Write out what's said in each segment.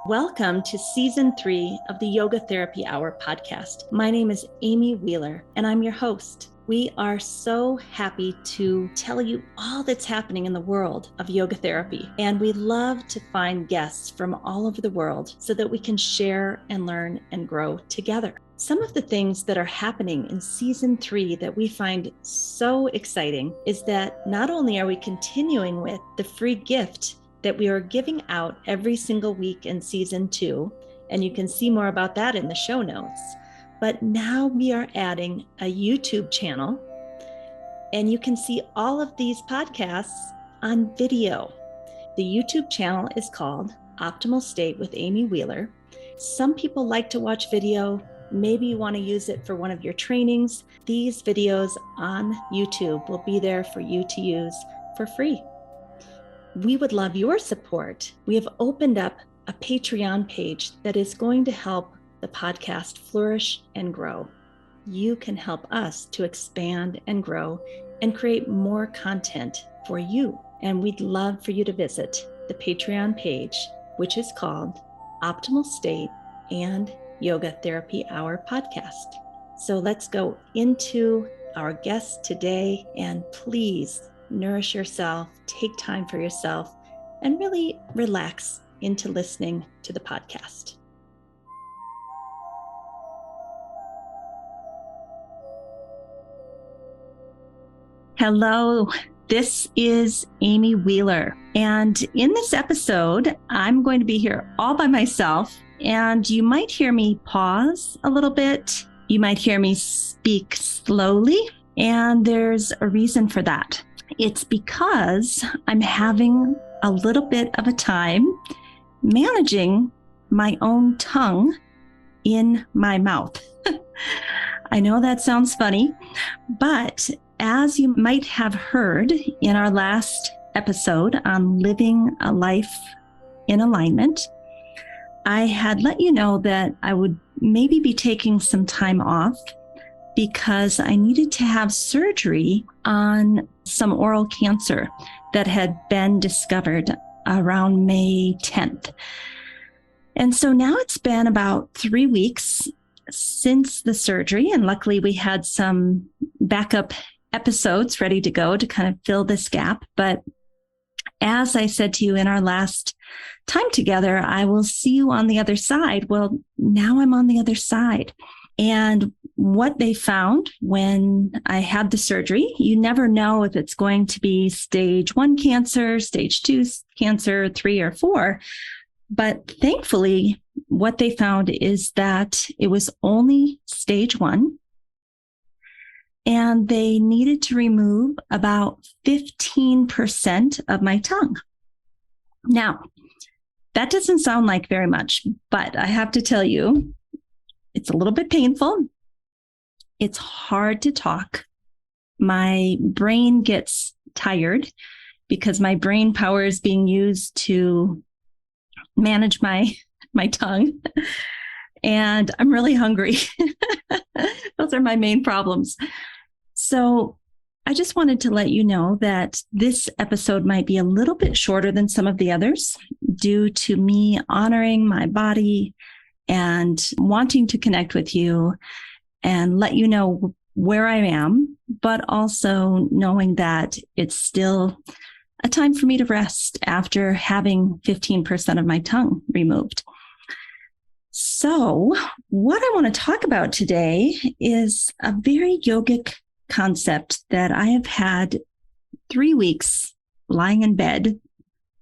Welcome to Season 3 of the Yoga Therapy Hour podcast. My name is Amy Wheeler, and I'm your host. We are so happy to tell you all that's happening in the world of yoga therapy, and we love to find guests from all over the world so that we can share and learn and grow together. Some of the things that are happening in Season 3 that we find so exciting is that not only are we continuing with the free gift that we are giving out every single week in Season 2, and you can see more about that in the show notes. But now we are adding a YouTube channel, and you can see all of these podcasts on video. The YouTube channel is called Optimal State with Amy Wheeler. Some people like to watch video. Maybe you want to use it for one of your trainings. These videos on YouTube will be there for you to use for free. We would love your support. We have opened up a Patreon page that is going to help the podcast flourish and grow. You can help us to expand and grow and create more content for you. And we'd love for you to visit the Patreon page, which is called Optimal State and Yoga Therapy Hour podcast. So let's go into our guest today, and please nourish yourself, take time for yourself, and really relax into listening to the podcast. Hello, this is Amy Wheeler, and in this episode, I'm going to be here all by myself, and you might hear me pause a little bit. You might hear me speak slowly, and there's a reason for that. It's because I'm having a little bit of a time managing my own tongue in my mouth. I know that sounds funny, but as you might have heard in our last episode on living a life in alignment, I had let you know that I would maybe be taking some time off because I needed to have surgery on some oral cancer that had been discovered around May 10th. And so now it's been about 3 weeks since the surgery, and luckily we had some backup episodes ready to go to kind of fill this gap. But as I said to you in our last time together, I will see you on the other side. Well, now I'm on the other side. And what they found when I had the surgery, you never know if it's going to be stage 1 cancer, stage 2 cancer, 3 or 4. But thankfully, what they found is that it was only stage 1. And they needed to remove about 15% of my tongue. Now, that doesn't sound like very much, but I have to tell you, it's a little bit painful. It's hard to talk. My brain gets tired because my brain power is being used to manage my tongue. And I'm really hungry. Those are my main problems. So I just wanted to let you know that this episode might be a little bit shorter than some of the others due to me honoring my body and wanting to connect with you and let you know where I am, but also knowing that it's still a time for me to rest after having 15% of my tongue removed. So what I want to talk about today is a very yogic concept that I have had 3 weeks lying in bed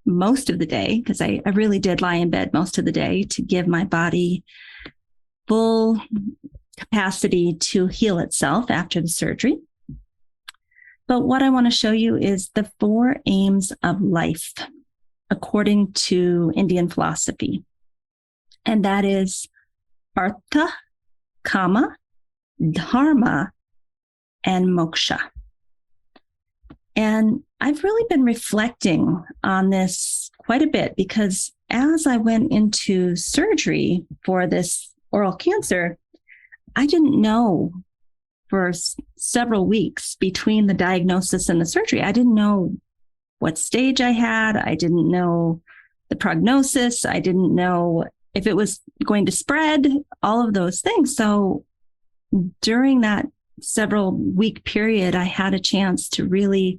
most of the day, because I really did lie in bed most of the day to give my body full capacity to heal itself after the surgery. But what I want to show you is the 4 aims of life, according to Indian philosophy. And that is Artha, Kama, Dharma, and Moksha. And I've really been reflecting on this quite a bit because as I went into surgery for this oral cancer, I didn't know for several weeks between the diagnosis and the surgery. I didn't know what stage I had. I didn't know the prognosis. I didn't know if it was going to spread, all of those things. So during that several week period, I had a chance to really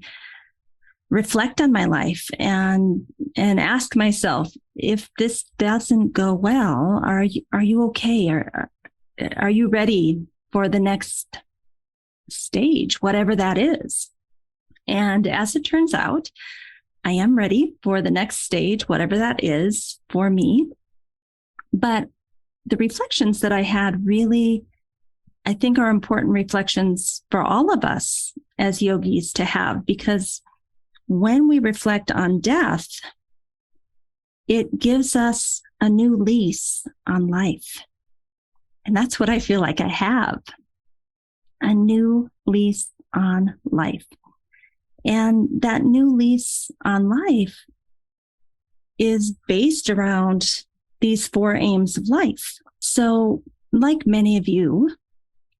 reflect on my life and ask myself, if this doesn't go well, are you okay? Are you ready for the next stage, whatever that is? And as it turns out, I am ready for the next stage, whatever that is for me. But the reflections that I had really, I think, are important reflections for all of us as yogis to have, because when we reflect on death, it gives us a new lease on life. And that's what I feel like I have, a new lease on life. And that new lease on life is based around these 4 aims of life. So, like many of you,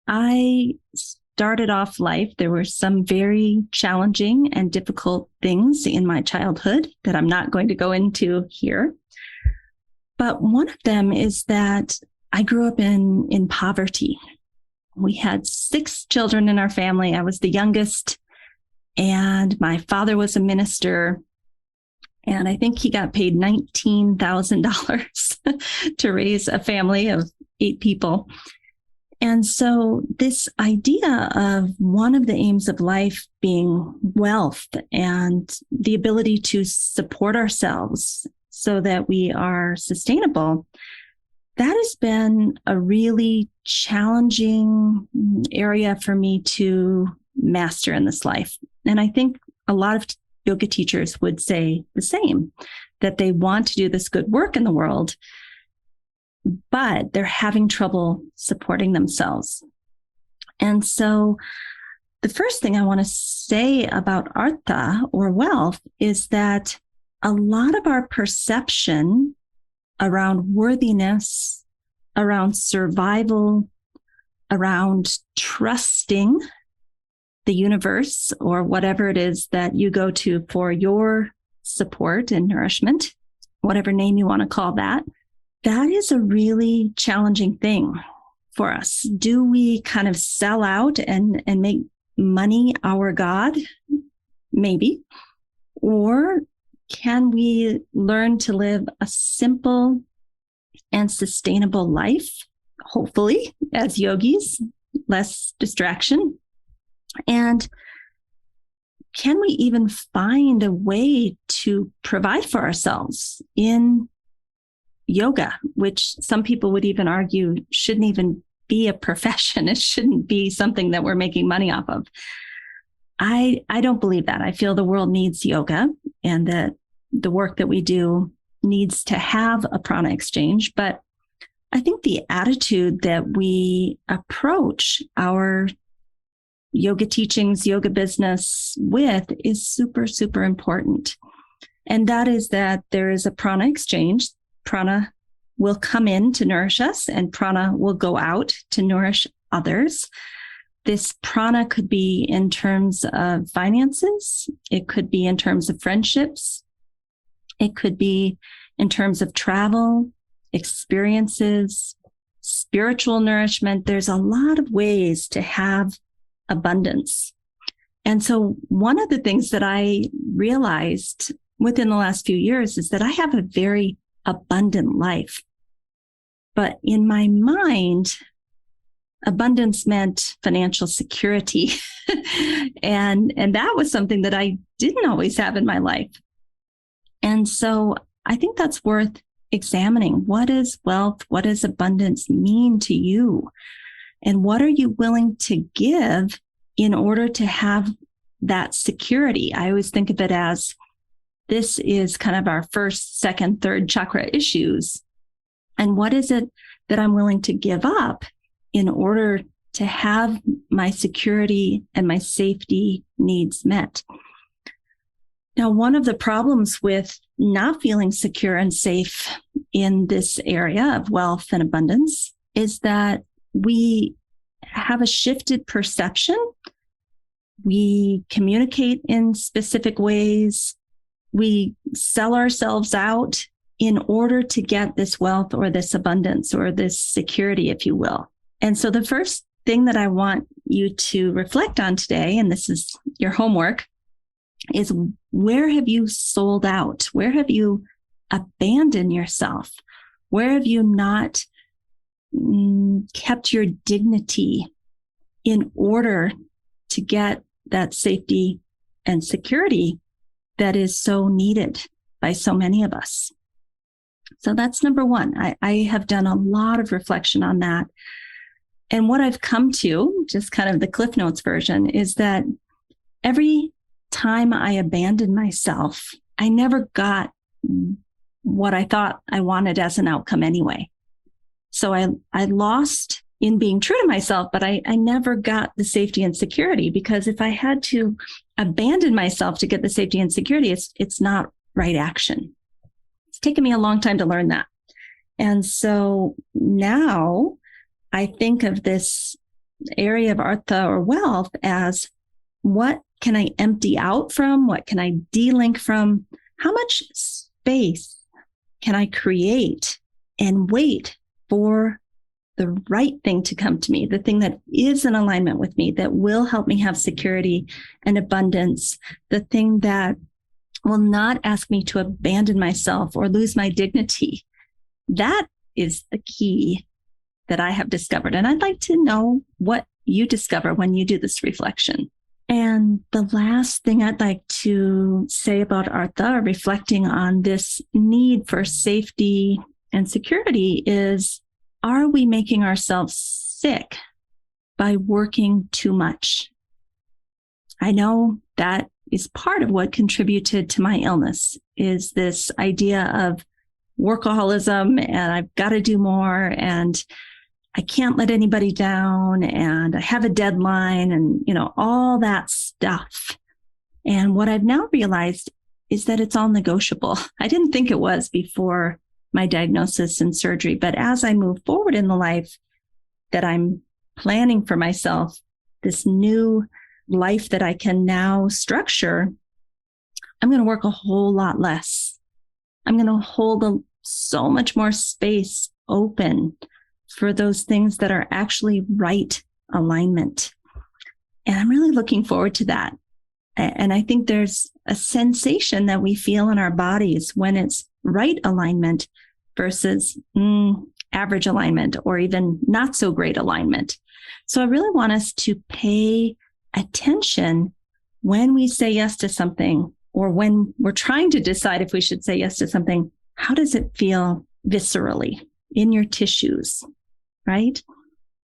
I started off life. There were some very challenging and difficult things in my childhood that I'm not going to go into here. But one of them is that I grew up in poverty. We had 6 children in our family. I was the youngest, and my father was a minister. And I think he got paid $19,000 to raise a family of 8 people. And so this idea of one of the aims of life being wealth and the ability to support ourselves so that we are sustainable, that has been a really challenging area for me to master in this life. And I think a lot of yoga teachers would say the same, that they want to do this good work in the world, but they're having trouble supporting themselves. And so the first thing I want to say about Artha, or wealth, is that a lot of our perception around worthiness, around survival, around trusting the universe or whatever it is that you go to for your support and nourishment, whatever name you want to call that, that is a really challenging thing for us. Do we kind of sell out and make money our God? Maybe. Or can we learn to live a simple and sustainable life, hopefully, as yogis, less distraction? And can we even find a way to provide for ourselves in yoga, which some people would even argue shouldn't even be a profession. It shouldn't be something that we're making money off of. I don't believe that. I feel the world needs yoga and that the work that we do needs to have a prana exchange. But I think the attitude that we approach our yoga teachings, yoga business with is super, super important. And that is that there is a prana exchange. Prana will come in to nourish us, and prana will go out to nourish others. This prana could be in terms of finances. It could be in terms of friendships. It could be in terms of travel, experiences, spiritual nourishment. There's a lot of ways to have abundance. And so one of the things that I realized within the last few years is that I have a very abundant life. But in my mind, abundance meant financial security. and that was something that I didn't always have in my life. And so I think that's worth examining. What is wealth? What does abundance mean to you? And what are you willing to give in order to have that security? I always think of it as this is kind of our first, second, third chakra issues. And what is it that I'm willing to give up in order to have my security and my safety needs met? Now, one of the problems with not feeling secure and safe in this area of wealth and abundance is that we have a shifted perception. We communicate in specific ways. We sell ourselves out in order to get this wealth or this abundance or this security, if you will. And so the first thing that I want you to reflect on today, and this is your homework, is where have you sold out? Where have you abandoned yourself? Where have you not kept your dignity in order to get that safety and security that is so needed by so many of us? So that's number one. I have done a lot of reflection on that. And what I've come to, just kind of the Cliff Notes version, is that every time I abandoned myself, I never got what I thought I wanted as an outcome anyway. So I lost in being true to myself, but I never got the safety and security, because if I had to abandon myself to get the safety and security, it's not right action. It's taken me a long time to learn that. And so now I think of this area of Artha or wealth as, what can I empty out from? What can I de-link from? How much space can I create and wait for the right thing to come to me, the thing that is in alignment with me, that will help me have security and abundance, the thing that will not ask me to abandon myself or lose my dignity? That is the key that I have discovered. And I'd like to know what you discover when you do this reflection. And the last thing I'd like to say about Artha, reflecting on this need for safety and security, is, are we making ourselves sick by working too much? I know that is part of what contributed to my illness, is this idea of workaholism, and I've got to do more, and I can't let anybody down, and I have a deadline, and, all that stuff. And what I've now realized is that it's all negotiable. I didn't think it was before my diagnosis and surgery, but as I move forward in the life that I'm planning for myself, this new life that I can now structure, I'm going to work a whole lot less. I'm going to hold so much more space open for those things that are actually right alignment. And I'm really looking forward to that. And I think there's a sensation that we feel in our bodies when it's right alignment versus average alignment, or even not so great alignment. So I really want us to pay attention when we say yes to something, or when we're trying to decide if we should say yes to something. How does it feel viscerally in your tissues, right?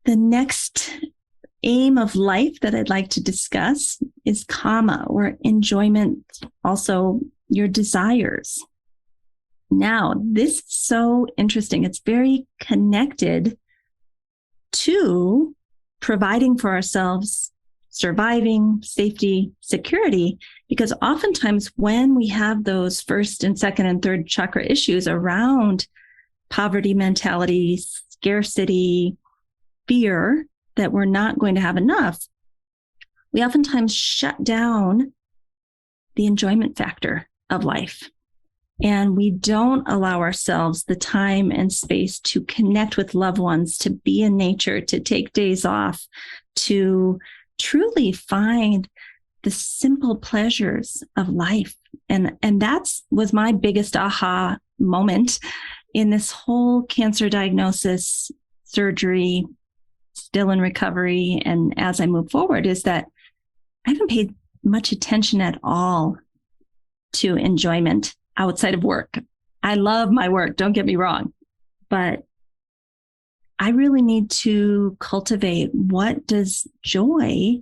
The next aim of life that I'd like to discuss is kama, or enjoyment, also your desires. Now, this is so interesting. It's very connected to providing for ourselves, surviving, safety, security, because oftentimes when we have those first and second and third chakra issues around poverty mentality, scarcity, fear that we're not going to have enough, we oftentimes shut down the enjoyment factor of life. And we don't allow ourselves the time and space to connect with loved ones, to be in nature, to take days off, to truly find the simple pleasures of life. And that's was my biggest aha moment in this whole cancer diagnosis, surgery, still in recovery. And as I move forward, is that I haven't paid much attention at all to enjoyment outside of work. I love my work, don't get me wrong, but I really need to cultivate, what does joy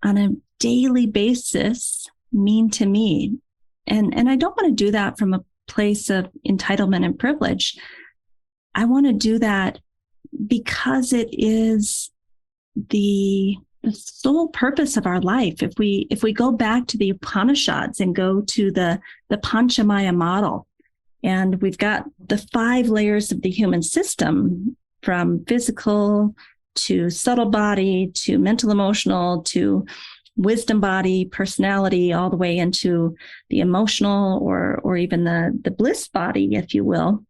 on a daily basis mean to me? And I don't want to do that from a place of entitlement and privilege. I want to do that because it is the sole purpose of our life. If we go back to the Upanishads and go to the Panchamaya model, and we've got the 5 layers of the human system, from physical to subtle body to mental, emotional to wisdom body, personality, all the way into the emotional or even the bliss body, if you will,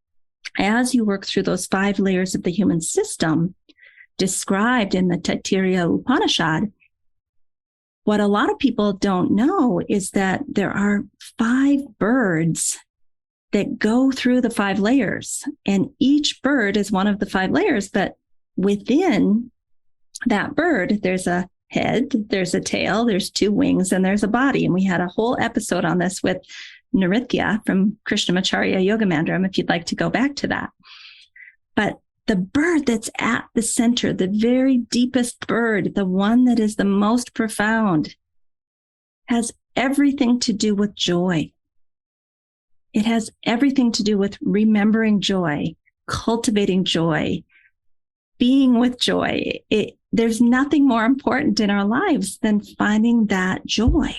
as you work through those 5 layers of the human system described in the Taittiriya Upanishad, what a lot of people don't know is that there are 5 birds that go through the 5 layers, and each bird is one of the 5 layers, but within that bird, there's a head, there's a tail, there's 2 wings, and there's a body. And we had a whole episode on this with Nritya from Krishnamacharya Yoga Mandram, if you'd like to go back to that. But the bird that's at the center, the very deepest bird, the one that is the most profound, has everything to do with joy. It has everything to do with remembering joy, cultivating joy, being with joy. There's nothing more important in our lives than finding that joy.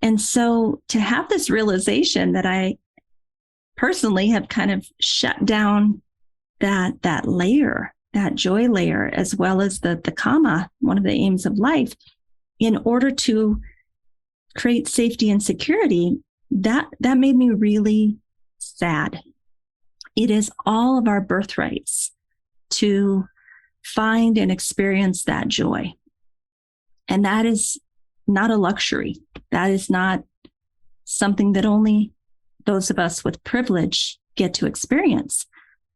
And so to have this realization that I personally have kind of shut down that layer, that joy layer, as well as the kama, one of the aims of life, in order to create safety and security, that made me really sad. It is all of our birthrights to find and experience that joy. And that is not a luxury. That is not something that only those of us with privilege get to experience.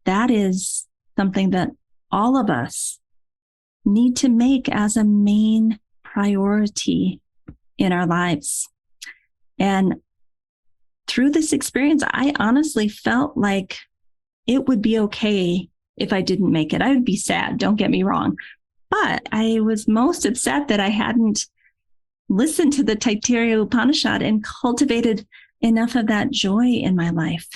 That is something that all of us need to make as a main priority in our lives. And through this experience, I honestly felt like it would be okay if I didn't make it. I would be sad, don't get me wrong. But I was most upset that I hadn't listened to the Taittiriya Upanishad and cultivated enough of that joy in my life.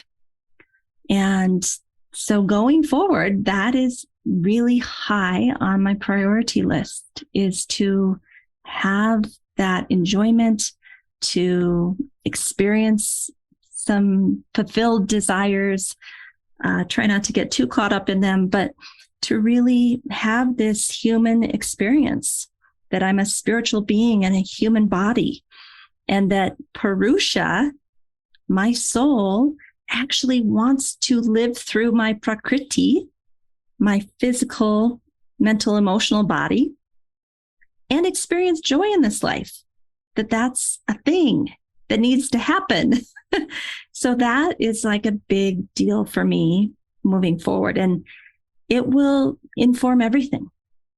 And so going forward, that is really high on my priority list, is to have that enjoyment, to experience some fulfilled desires, try not to get too caught up in them, but to really have this human experience that I'm a spiritual being in a human body, and that Purusha, my soul, actually wants to live through my prakriti, my physical, mental, emotional body, and experience joy in this life, that's a thing that needs to happen. So that is like a big deal for me moving forward. And it will inform everything.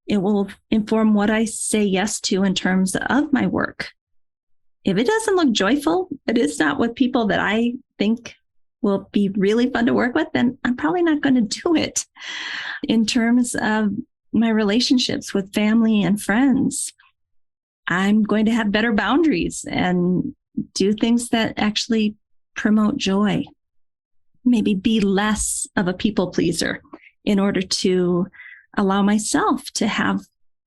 It will inform what I say yes to in terms of my work. If it doesn't look joyful, it is not with people that I think will be really fun to work with, then I'm probably not going to do it. In terms of my relationships with family and friends, I'm going to have better boundaries and do things that actually promote joy. Maybe be less of a people pleaser in order to allow myself to have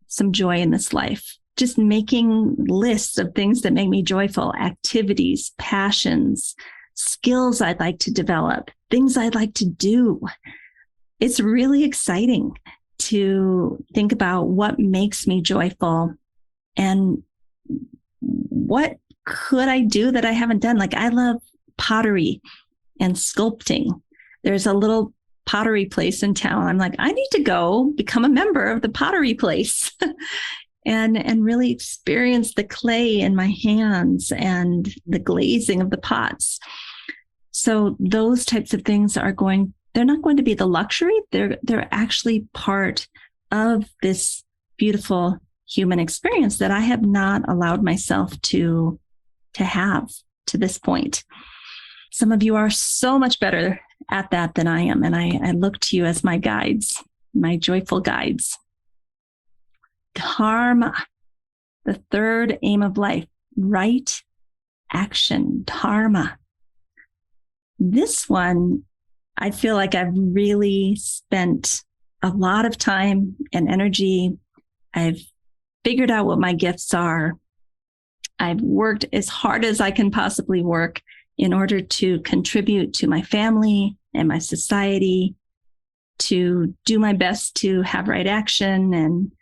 some joy in this life. Just making lists of things that make me joyful, activities, passions, skills I'd like to develop, things I'd like to do. It's really exciting to think about what makes me joyful and what could I do that I haven't done. Like, I love pottery and sculpting. There's a little pottery place in town. I'm like, I need to go become a member of the pottery place and really experience the clay in my hands and the glazing of the pots. So those types of things they're not going to be the luxury. They're actually part of this beautiful human experience that I have not allowed myself to have to this point. Some of you are so much better at that than I am. And I look to you as my guides, my joyful guides. Dharma, the third aim of life, right action, dharma. This one, I feel like I've really spent a lot of time and energy. I've figured out what my gifts are. I've worked as hard as I can possibly work in order to contribute to my family and my society, to do my best to have right action and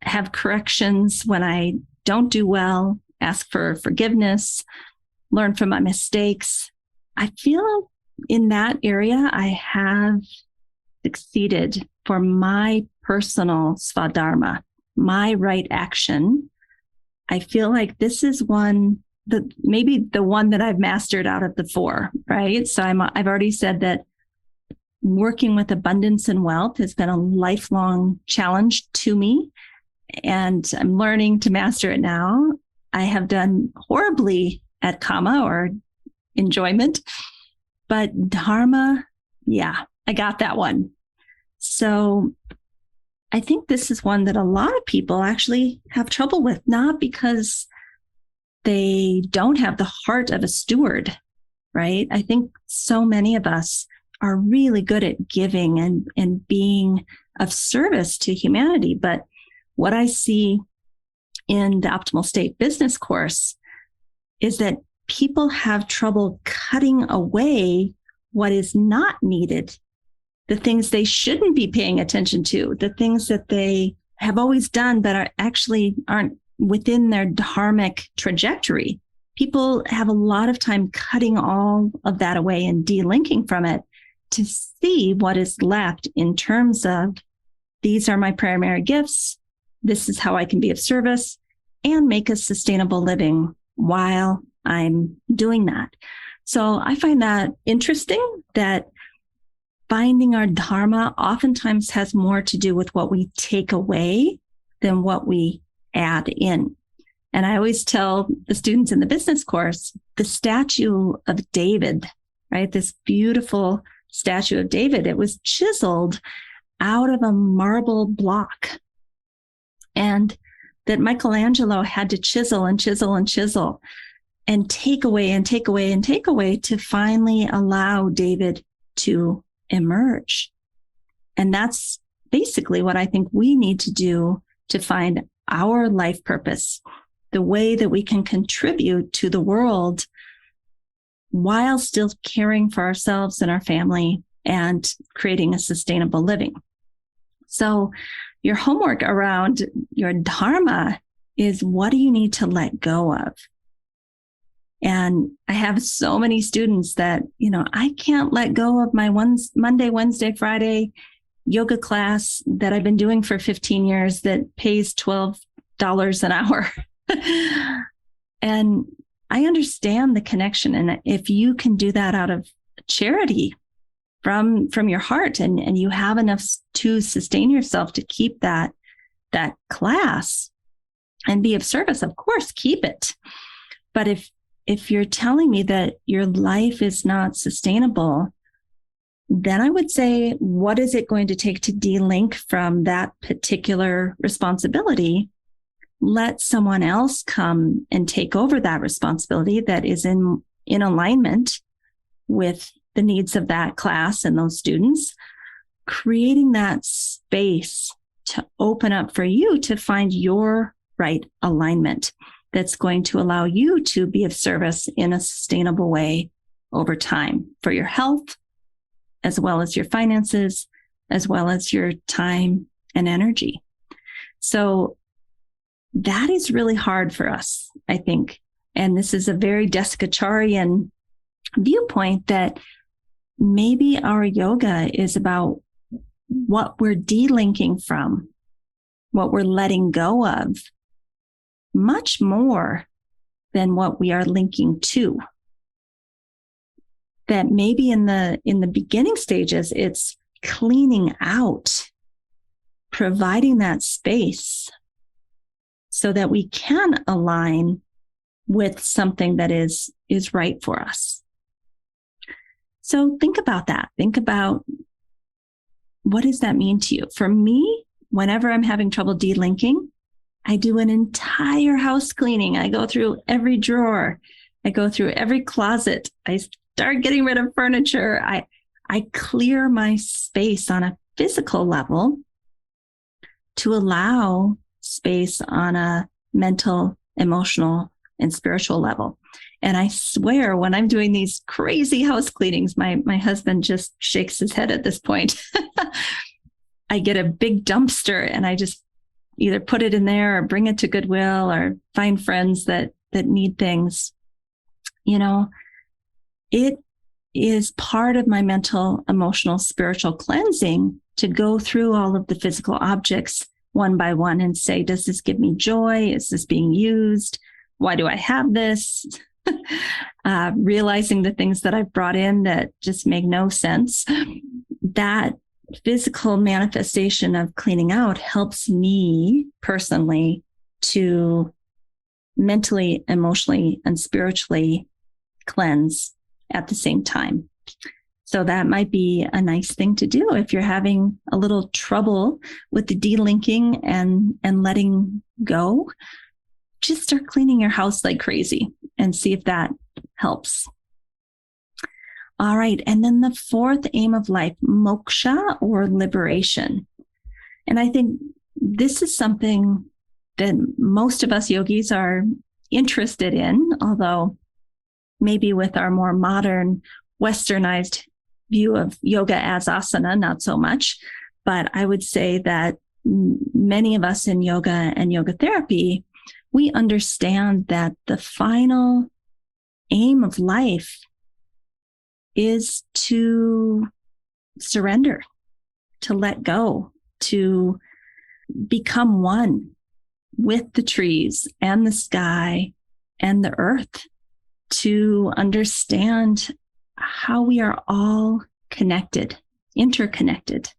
have corrections when I don't do well, ask for forgiveness, learn from my mistakes. I feel in that area, I have succeeded for my personal Svadharma, my right action. I feel like this is maybe the one that I've mastered out of the four, right? So I've already said that working with abundance and wealth has been a lifelong challenge to me, and I'm learning to master it now. I have done horribly at kama, or enjoyment, but Dharma, yeah, I got that one. So I think this is one that a lot of people actually have trouble with, not because they don't have the heart of a steward, right? I think so many of us are really good at giving and being of service to humanity. But what I see in the Optimal State business course is that people have trouble cutting away what is not needed, the things they shouldn't be paying attention to, the things that they have always done but aren't within their dharmic trajectory. People have a lot of time cutting all of that away and delinking from it to see what is left in terms of, these are my primary gifts, this is how I can be of service and make a sustainable living while I'm doing that. So I find that interesting, that finding our dharma oftentimes has more to do with what we take away than what we add in. And I always tell the students in the business course, the statue of David, right? This beautiful statue of David, it was chiseled out of a marble block. And that Michelangelo had to chisel and chisel and chisel and take away and take away and take away to finally allow David to emerge. And that's basically what I think we need to do to find our life purpose, the way that we can contribute to the world while still caring for ourselves and our family and creating a sustainable living. So your homework around your dharma is, what do you need to let go of? And I have so many students that, I can't let go of my Monday, Wednesday, Friday yoga class that I've been doing for 15 years that pays $12 an hour. And I understand the connection. And if you can do that out of charity from your heart, and you have enough to sustain yourself to keep that class and be of service, of course, keep it. But if you're telling me that your life is not sustainable, then I would say, what is it going to take to delink from that particular responsibility? Let someone else come and take over that responsibility that is in alignment with the needs of that class and those students, creating that space to open up for you to find your right alignment that's going to allow you to be of service in a sustainable way over time for your health, as well as your finances, as well as your time and energy. So that is really hard for us, I think. And this is a very Desikacharian viewpoint, that maybe our yoga is about what we're delinking from, what we're letting go of, much more than what we are linking to. That maybe in the beginning stages, it's cleaning out, providing that space so that we can align with something that is right for us. So think about that. Think about, what does that mean to you? For me, whenever I'm having trouble delinking, I do an entire house cleaning. I go through every drawer. I go through every closet. I start getting rid of furniture. I clear my space on a physical level to allow space on a mental, emotional, and spiritual level. And I swear, when I'm doing these crazy house cleanings, my husband just shakes his head at this point. I get a big dumpster and I just either put it in there or bring it to Goodwill or find friends that need things. It is part of my mental, emotional, spiritual cleansing to go through all of the physical objects one by one and say, does this give me joy? Is this being used? Why do I have this? Realizing the things that I've brought in that just make no sense. That physical manifestation of cleaning out helps me personally to mentally, emotionally, and spiritually cleanse at the same time. So that might be a nice thing to do if you're having a little trouble with the delinking and letting go. Just start cleaning your house like crazy and see if that helps. All right. And then the fourth aim of life, moksha or liberation. And I think this is something that most of us yogis are interested in, although maybe with our more modern, westernized view of yoga as asana, not so much. But I would say that many of us in yoga and yoga therapy, we understand that the final aim of life is to surrender, to let go, to become one with the trees and the sky and the earth, to understand how we are all connected, interconnected,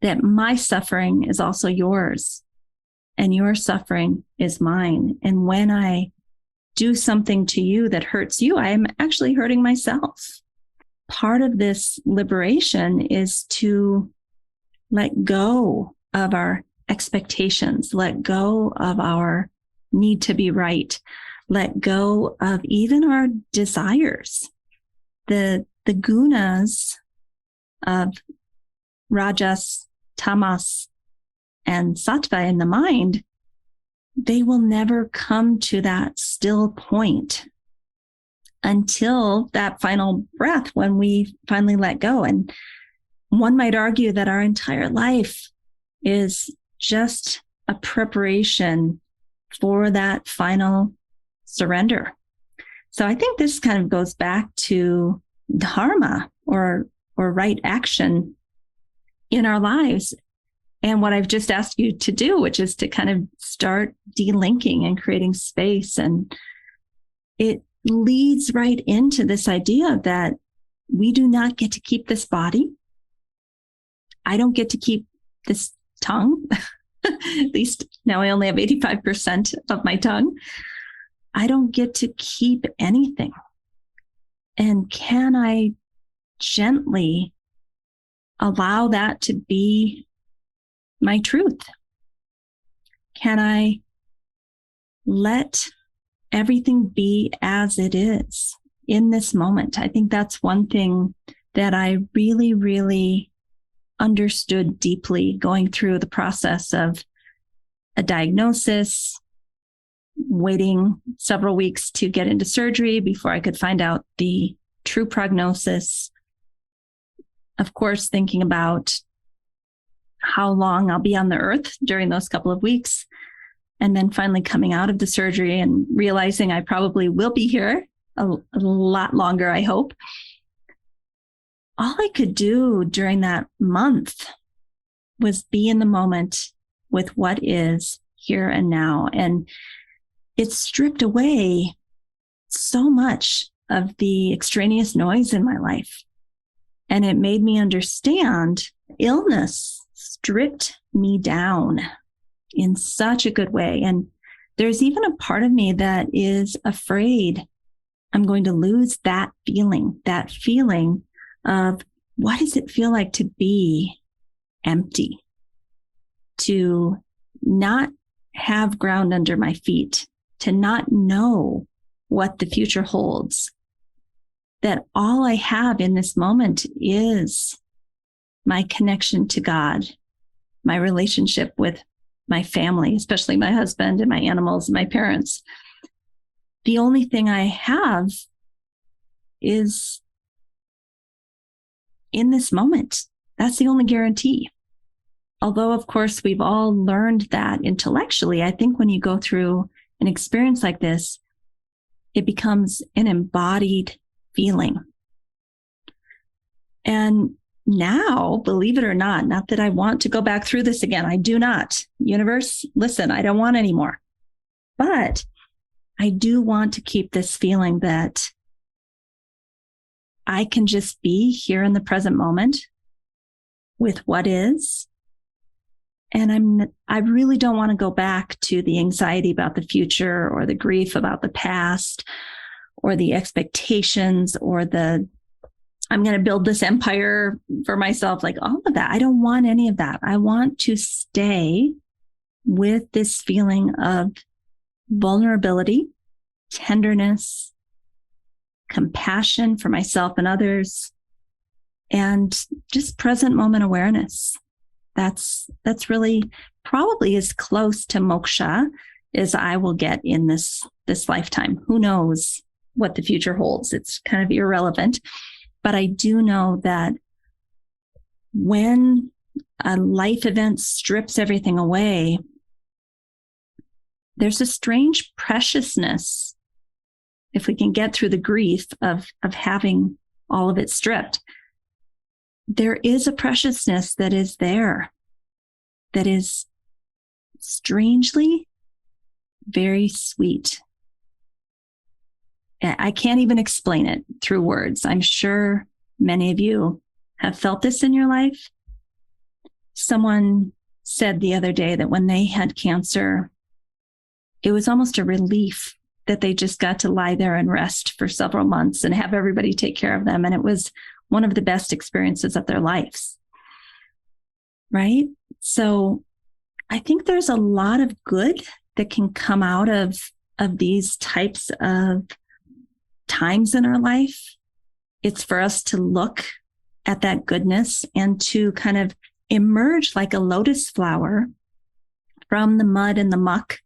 that my suffering is also yours and your suffering is mine. And when I do something to you that hurts you, I am actually hurting myself. Part of this liberation is to let go of our expectations, let go of our need to be right, let go of even our desires. The gunas of rajas, tamas, and sattva in the mind, they will never come to that still point until that final breath when we finally let go. And one might argue that our entire life is just a preparation for that final surrender. So I think this kind of goes back to dharma or right action in our lives. And what I've just asked you to do, which is to kind of start delinking and creating space. And it leads right into this idea that we do not get to keep this body. I don't get to keep this tongue. At least now I only have 85% of my tongue. I don't get to keep anything. And can I gently allow that to be my truth? Can I let everything be as it is in this moment? I think that's one thing that I really, really understood deeply going through the process of a diagnosis, waiting several weeks to get into surgery before I could find out the true prognosis. Of course, thinking about how long I'll be on the earth during those couple of weeks, and then finally coming out of the surgery and realizing I probably will be here a lot longer, I hope. All I could do during that month was be in the moment with what is here and now. And it stripped away so much of the extraneous noise in my life. And it made me understand illness stripped me down in such a good way. And there's even a part of me that is afraid I'm going to lose that feeling of what does it feel like to be empty, to not have ground under my feet, to not know what the future holds, that all I have in this moment is my connection to God, my relationship with my family, especially my husband and my animals and my parents. The only thing I have is in this moment. That's the only guarantee. although, of course, we've all learned that intellectually, I think when you go through an experience like this, it becomes an embodied feeling. And now, believe it or not that I want to go back through this again. I do not. Universe, listen, I don't want any more. But I do want to keep this feeling that I can just be here in the present moment with what is. And I really don't want to go back to the anxiety about the future or the grief about the past or the expectations or the I'm going to build this empire for myself, like all of that. I don't want any of that. I want to stay with this feeling of vulnerability, tenderness, compassion for myself and others, and just present moment awareness. That's really probably as close to moksha as I will get in this lifetime. Who knows what the future holds? It's kind of irrelevant. But I do know that when a life event strips everything away, there's a strange preciousness, if we can get through the grief of having all of it stripped. There is a preciousness that is there, that is strangely very sweet. I can't even explain it through words. I'm sure many of you have felt this in your life. Someone said the other day that when they had cancer, it was almost a relief that they just got to lie there and rest for several months and have everybody take care of them. And it was one of the best experiences of their lives. Right? So I think there's a lot of good that can come out of these types of times in our life. It's for us to look at that goodness and to kind of emerge like a lotus flower from the mud and the muck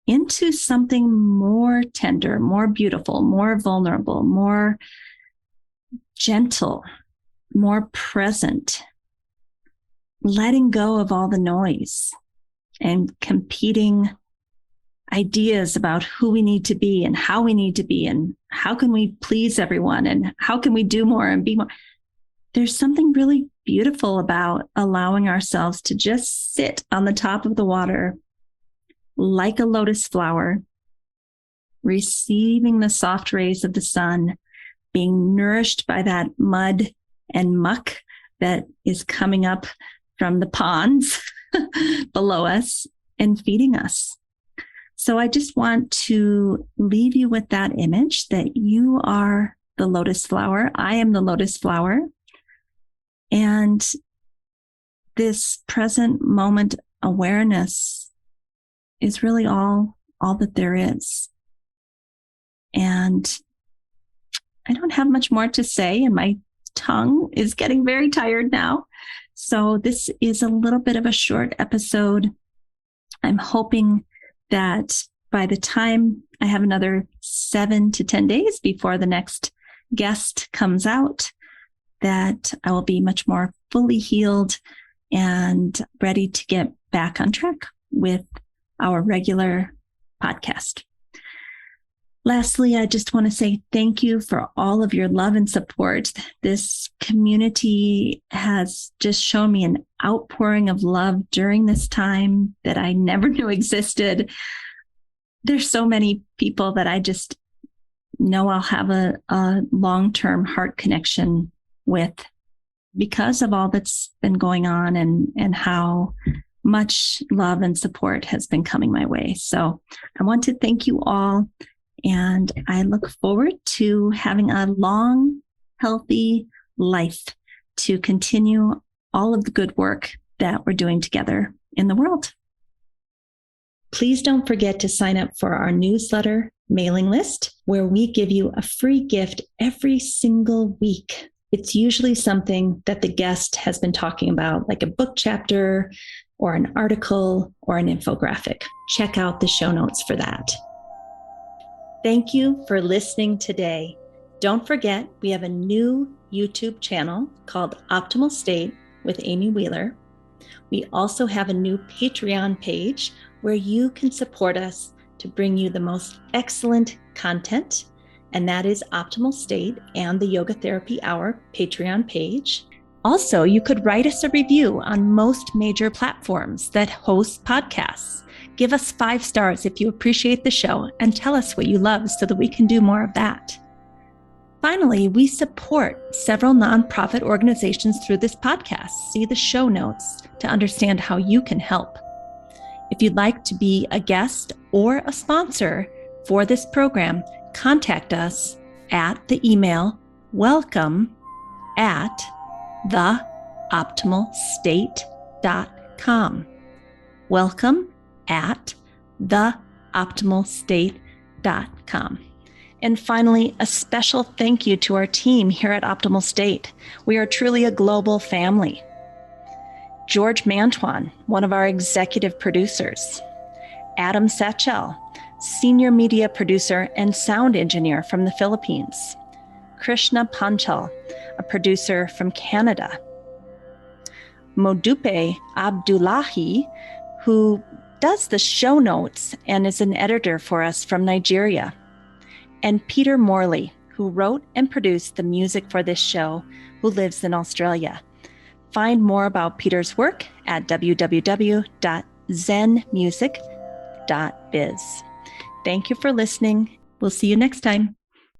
into something more tender, more beautiful, more vulnerable, more gentle, more present, letting go of all the noise and competing ideas about who we need to be and how we need to be and how can we please everyone and how can we do more and be more. There's something really beautiful about allowing ourselves to just sit on the top of the water like a lotus flower, receiving the soft rays of the sun, being nourished by that mud and muck that is coming up from the ponds below us and feeding us. So I just want to leave you with that image that you are the lotus flower. I am the lotus flower. And this present moment awareness is really all that there is. And I don't have much more to say, and my tongue is getting very tired now. So this is a little bit of a short episode. I'm hoping that by the time I have another 7 to 10 days before the next guest comes out, that I will be much more fully healed and ready to get back on track with our regular podcast. Lastly, I just want to say thank you for all of your love and support. This community has just shown me an outpouring of love during this time that I never knew existed. There's so many people that I just know I'll have a long-term heart connection with because of all that's been going on and how much love and support has been coming my way. So I want to thank you all. And I look forward to having a long, healthy life to continue all of the good work that we're doing together in the world. Please don't forget to sign up for our newsletter mailing list, where we give you a free gift every single week. It's usually something that the guest has been talking about, like a book chapter or an article or an infographic. Check out the show notes for that. Thank you for listening today. Don't forget, we have a new YouTube channel called Optimal State with Amy Wheeler. We also have a new Patreon page where you can support us to bring you the most excellent content, and that is Optimal State and the Yoga Therapy Hour Patreon page. Also, you could write us a review on most major platforms that host podcasts. Give us 5 stars if you appreciate the show and tell us what you love so that we can do more of that. Finally, we support several nonprofit organizations through this podcast. See the show notes to understand how you can help. If you'd like to be a guest or a sponsor for this program, contact us at the email welcome@theoptimalstate.com. welcome@theoptimalstate.com. And finally, a special thank you to our team here at Optimal State. We are truly a global family. George Mantuan, one of our executive producers. Adam Satchel, senior media producer and sound engineer from the Philippines. Krishna Panchal, a producer from Canada. Modupe Abdullahi, who does the show notes and is an editor for us from Nigeria. And Peter Morley, who wrote and produced the music for this show, who lives in Australia. Find more about Peter's work at www.zenmusic.biz. Thank you for listening. We'll see you next time.